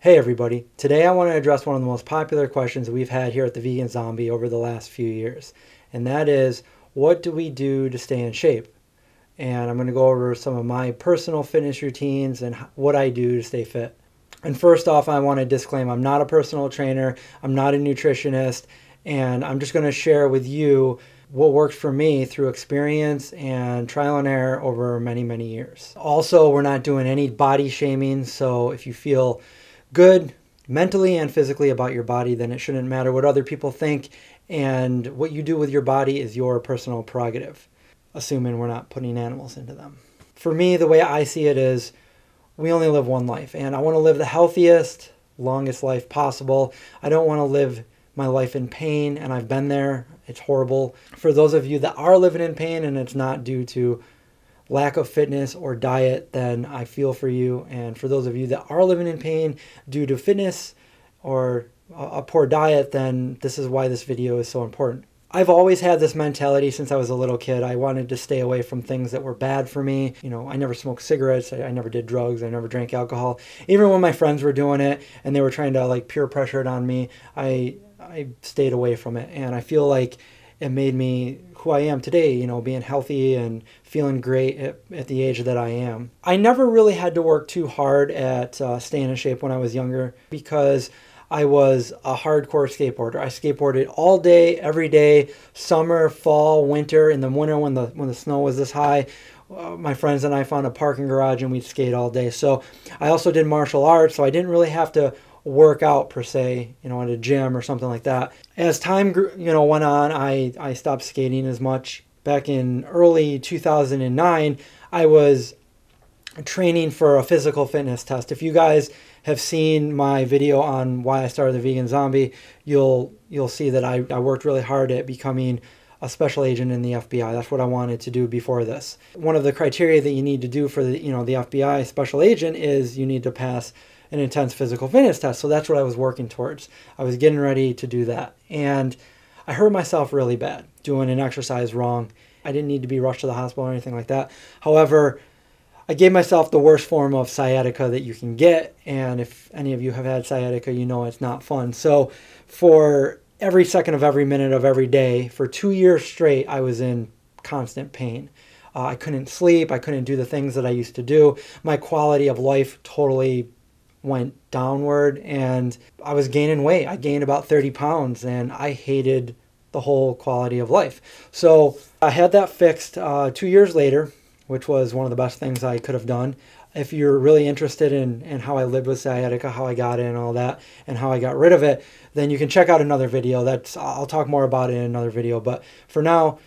Hey everybody, today I want to address one of the most popular questions we've had here at the Vegan Zombie over the last few years, and that is, what do we do to stay in shape? And I'm going to go over some of my personal fitness routines and what I do to stay fit. And first off, I want to disclaim I'm not a personal trainer, I'm not a nutritionist, and I'm just going to share with you what worked for me through experience and trial and error over many, many years. Also, we're not doing any body shaming, so if you feel good mentally and physically about your body, then it shouldn't matter what other people think, and what you do with your body is your personal prerogative, assuming we're not putting animals into them. For me, the way I see it is we only live one life, and I want to live the healthiest, longest life possible. I don't want to live my life in pain, and I've been there. It's horrible. For those of you that are living in pain and it's not due to lack of fitness or diet, then I feel for you. And for those of you that are living in pain due to fitness or a poor diet, then this is why this video is so important. I've always had this mentality since I was a little kid. I wanted to stay away from things that were bad for me. You know, I never smoked cigarettes. I never did drugs. I never drank alcohol. Even when my friends were doing it and they were trying to like peer pressure it on me, I stayed away from it. And I feel like it made me who I am today, you know, being healthy and feeling great at the age that I am. I never really had to work too hard at staying in shape when I was younger because I was a hardcore skateboarder. I skateboarded all day, every day, summer, fall, winter. In the winter when the snow was this high, my friends and I found a parking garage and we'd skate all day. So I also did martial arts, so I didn't really have to work out per se, you know, at a gym or something like that. As time went on, I stopped skating as much. Back in early 2009, I was training for a physical fitness test. If you guys have seen my video on why I started the Vegan Zombie, you'll see that I worked really hard at becoming a special agent in the FBI. That's what I wanted to do before this. One of the criteria that you need to do for the FBI special agent is you need to pass an intense physical fitness test. So that's what I was working towards. I was getting ready to do that. And I hurt myself really bad doing an exercise wrong. I didn't need to be rushed to the hospital or anything like that. However, I gave myself the worst form of sciatica that you can get. And if any of you have had sciatica, you know it's not fun. So for every second of every minute of every day, for 2 years straight, I was in constant pain. I couldn't sleep. I couldn't do the things that I used to do. My quality of life totally went downward and I was gaining weight. I gained about 30 pounds and I hated the whole quality of life. So I had that fixed 2 years later, which was one of the best things I could have done. If you're really interested in how I lived with sciatica, how I got it and all that, and how I got rid of it, then you can check out another video. I'll talk more about it in another video. But for now,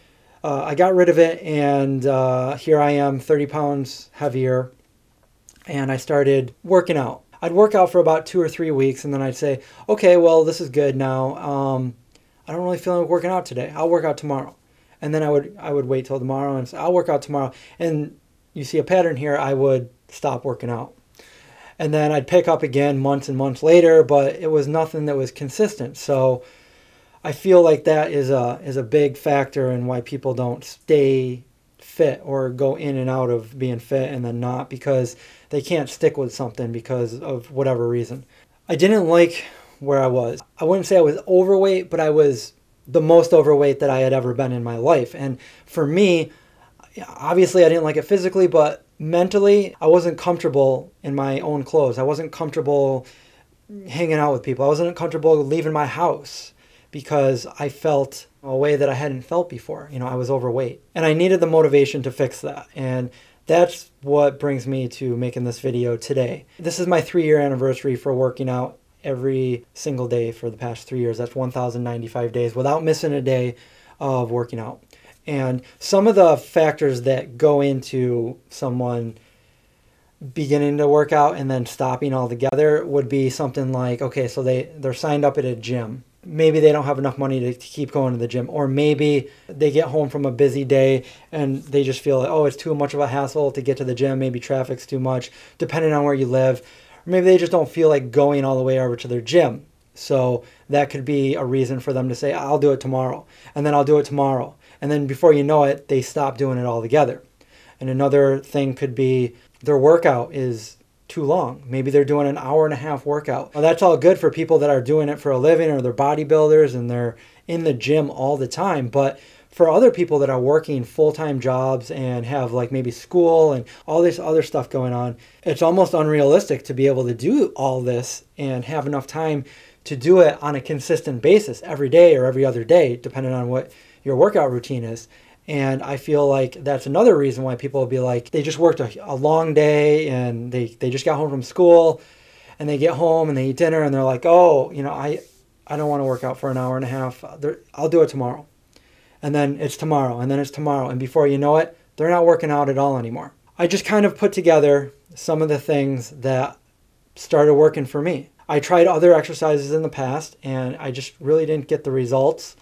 I got rid of it and here I am 30 pounds heavier and I started working out. I'd work out for about 2 or 3 weeks and then I'd say, okay, well, this is good now. I don't really feel like working out today. I'll work out tomorrow. And then I would wait till tomorrow and say, I'll work out tomorrow. And you see a pattern here, I would stop working out. And then I'd pick up again months and months later, but it was nothing that was consistent. So I feel like that is a big factor in why people don't stay fit or go in and out of being fit and then not, because they can't stick with something because of whatever reason. I didn't like where I was. I wouldn't say I was overweight, but I was the most overweight that I had ever been in my life. And for me, obviously I didn't like it physically, but mentally I wasn't comfortable in my own clothes. I wasn't comfortable hanging out with people. I wasn't comfortable leaving my house because I felt a way that I hadn't felt before. You know, I was overweight and I needed the motivation to fix that. And that's what brings me to making this video today. This is my 3-year anniversary for working out every single day for the past 3 years. That's 1,095 days without missing a day of working out. And some of the factors that go into someone beginning to work out and then stopping altogether would be something like, okay, so they're signed up at a gym. Maybe they don't have enough money to keep going to the gym, or maybe they get home from a busy day and they just feel like, oh, it's too much of a hassle to get to the gym. Maybe traffic's too much, depending on where you live. Or maybe they just don't feel like going all the way over to their gym. So that could be a reason for them to say, I'll do it tomorrow, and then I'll do it tomorrow. And then before you know it, they stop doing it altogether. And another thing could be their workout is too long. Maybe they're doing an hour and a half workout. Well, that's all good for people that are doing it for a living, or they're bodybuilders and they're in the gym all the time. But for other people that are working full-time jobs and have like maybe school and all this other stuff going on, it's almost unrealistic to be able to do all this and have enough time to do it on a consistent basis every day or every other day, depending on what your workout routine is. And I feel like that's another reason why people will be like, they just worked a long day and they just got home from school and they get home and they eat dinner and they're like, oh, I don't want to work out for an hour and a half. I'll do it tomorrow. And then it's tomorrow, and then it's tomorrow. And before you know it, they're not working out at all anymore. I just kind of put together some of the things that started working for me. I tried other exercises in the past, and I just really didn't get the results.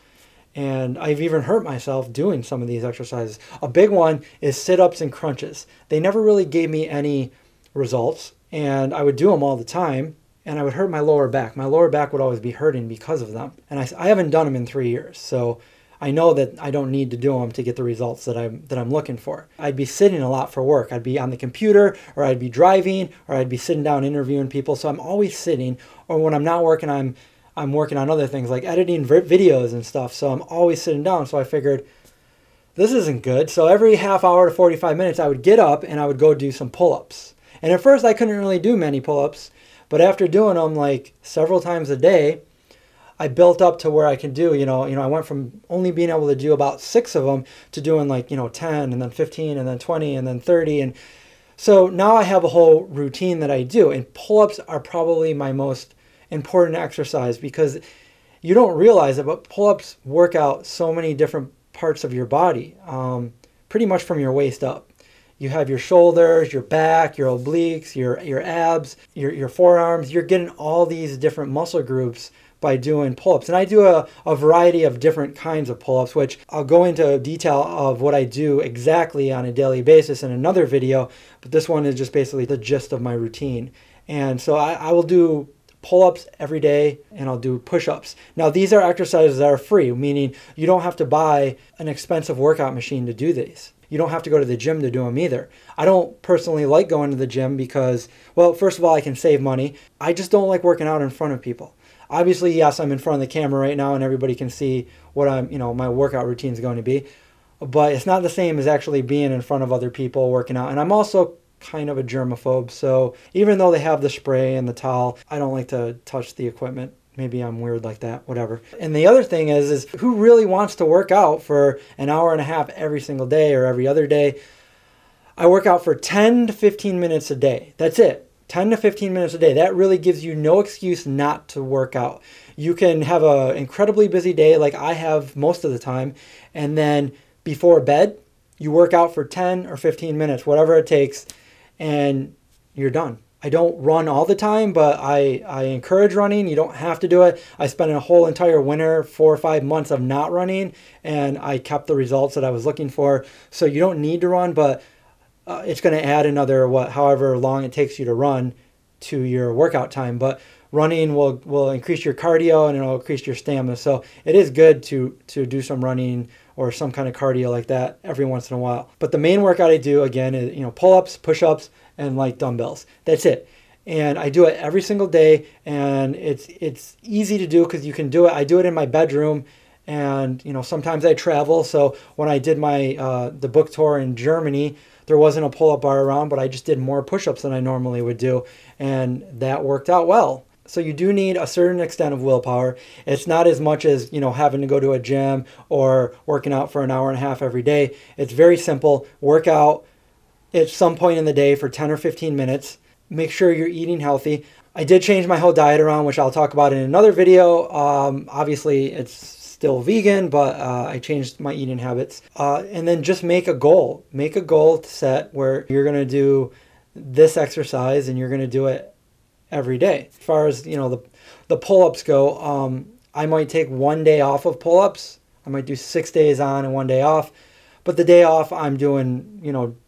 And I've even hurt myself doing some of these exercises. A big one is sit-ups and crunches. They never really gave me any results, and I would do them all the time, and I would hurt my lower back. My lower back would always be hurting because of them. And I haven't done them in 3 years, so I know that I don't need to do them to get the results that I'm looking for. I'd be sitting a lot for work. I'd be on the computer, or I'd be driving, or I'd be sitting down interviewing people. So I'm always sitting, or when I'm not working, I'm working on other things like editing videos and stuff. So I'm always sitting down. So I figured this isn't good. So every half hour to 45 minutes, I would get up and I would go do some pull-ups. And at first I couldn't really do many pull-ups, but after doing them like several times a day, I built up to where I can do, I went from only being able to do about 6 of them to doing like, 10 and then 15 and then 20 and then 30. And so now I have a whole routine that I do, and pull-ups are probably my most important exercise because you don't realize it, but pull-ups work out so many different parts of your body, pretty much from your waist up. You have your shoulders, your back, your obliques, your abs, your forearms. You're getting all these different muscle groups by doing pull-ups. And I do a variety of different kinds of pull-ups, which I'll go into detail of what I do exactly on a daily basis in another video, but this one is just basically the gist of my routine. And so I will do pull-ups every day, and I'll do push-ups. Now these are exercises that are free, meaning you don't have to buy an expensive workout machine to do these. You don't have to go to the gym to do them either. I don't personally like going to the gym because, well, first of all, I can save money. I just don't like working out in front of people. Obviously, yes, I'm in front of the camera right now and everybody can see what my workout routine is going to be. But it's not the same as actually being in front of other people working out. And I'm also kind of a germaphobe. So even though they have the spray and the towel, I don't like to touch the equipment. Maybe I'm weird like that, whatever. And the other thing is who really wants to work out for an hour and a half every single day or every other day? I work out for 10 to 15 minutes a day. That's it. 10 to 15 minutes a day. That really gives you no excuse not to work out. You can have an incredibly busy day like I have most of the time, and then before bed, you work out for 10 or 15 minutes, whatever it takes, and you're done. I don't run all the time, but I encourage running. You don't have to do it. I spent a whole entire winter, 4 or 5 months of not running, and I kept the results that I was looking for. So you don't need to run, but it's going to add another, however long it takes you to run to your workout time. But running will increase your cardio and it'll increase your stamina. So it is good to do some running or some kind of cardio like that every once in a while. But the main workout I do, again, is pull-ups, push-ups, and light dumbbells. That's it. And I do it every single day, and it's easy to do because you can do it. I do it in my bedroom. And sometimes I travel. So when I did my the book tour in Germany, there wasn't a pull-up bar around, but I just did more push-ups than I normally would do, and that worked out well. So you do need a certain extent of willpower. It's not as much as having to go to a gym or working out for an hour and a half every day. It's very simple. Work out at some point in the day for 10 or 15 minutes. Make sure you're eating healthy. I did change my whole diet around, which I'll talk about in another video. Obviously, it's still vegan, but I changed my eating habits. And then just make a goal. Make a goal to set where you're going to do this exercise and you're going to do it every day. As far as, the pull-ups go, I might take 1 day off of pull-ups. I might do 6 days on and 1 day off. But the day off, I'm doing,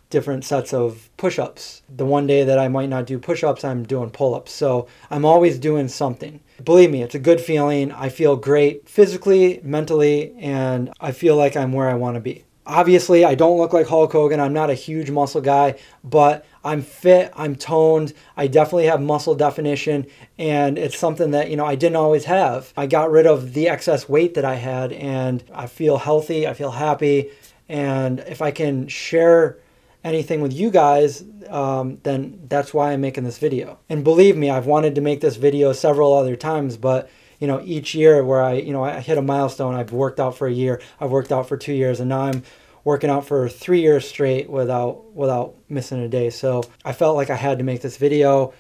different sets of push-ups. The 1 day that I might not do push-ups, I'm doing pull-ups. So I'm always doing something. Believe me, it's a good feeling. I feel great physically, mentally, and I feel like I'm where I want to be. Obviously, I don't look like Hulk Hogan. I'm not a huge muscle guy, but I'm fit, I'm toned, I definitely have muscle definition, and it's something that, I didn't always have. I got rid of the excess weight that I had, and I feel healthy, I feel happy, and if I can share anything with you guys, then that's why I'm making this video. And believe me, I've wanted to make this video several other times, but each year where I hit a milestone, I've worked out for a year, I've worked out for 2 years, and now I'm working out for 3 years straight without missing a day. So I felt like I had to make this video.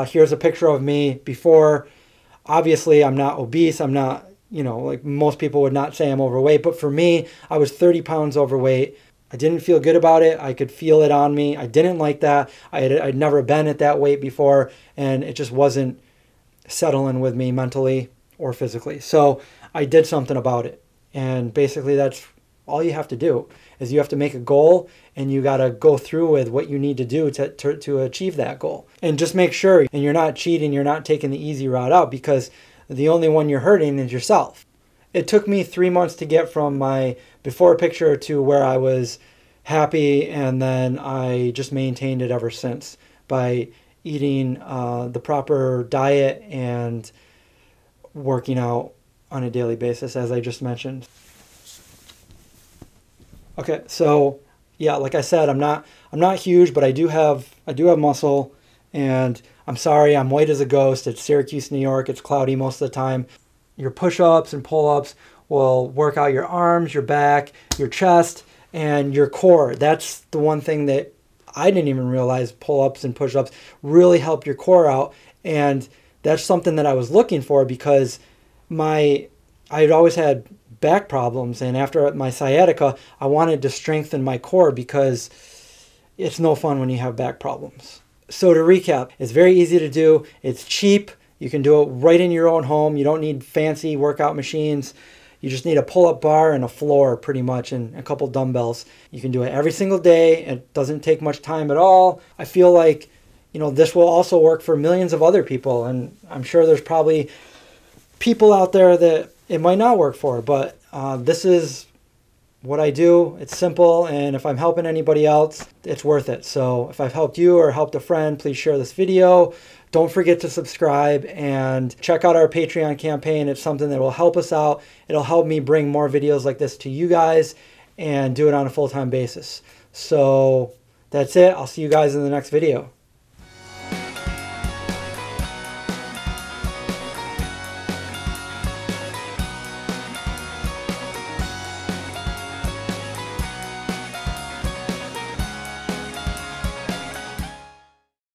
Here's a picture of me before. Obviously, I'm not obese. I'm not, like most people would not say I'm overweight. But for me, I was 30 pounds overweight. I didn't feel good about it. I could feel it on me. I didn't like that. I'd never been at that weight before, and it just wasn't settling with me mentally or physically. So I did something about it. And basically that's all you have to do, is you have to make a goal, and you got to go through with what you need to do to achieve that goal. And just make sure, and you're not cheating, you're not taking the easy route out, because the only one you're hurting is yourself. It took me 3 months to get from my before picture to where I was happy, and then I just maintained it ever since by eating the proper diet and working out on a daily basis, as I just mentioned. Okay, so yeah, like I said, I'm not huge, but I do have muscle, and I'm sorry, I'm white as a ghost. It's Syracuse, New York. It's cloudy most of the time. Your push-ups and pull-ups will work out your arms, your back, your chest, and your core. That's the one thing that I didn't even realize pull-ups and push-ups really help your core out. And that's something that I was looking for, because I'd always had back problems, and after my sciatica, I wanted to strengthen my core, because it's no fun when you have back problems. So to recap, it's very easy to do. It's cheap. You can do it right in your own home. You don't need fancy workout machines. You just need a pull-up bar and a floor pretty much, and a couple dumbbells. You can do it every single day. It doesn't take much time at all. I feel like, this will also work for millions of other people, and I'm sure there's probably people out there that it might not work for, but this is what I do. It's simple, and if I'm helping anybody else, it's worth it. So if I've helped you or helped a friend, please share this video. Don't forget to subscribe and check out our Patreon campaign. It's something that will help us out. It'll help me bring more videos like this to you guys and do it on a full-time basis. So that's it. I'll see you guys in the next video.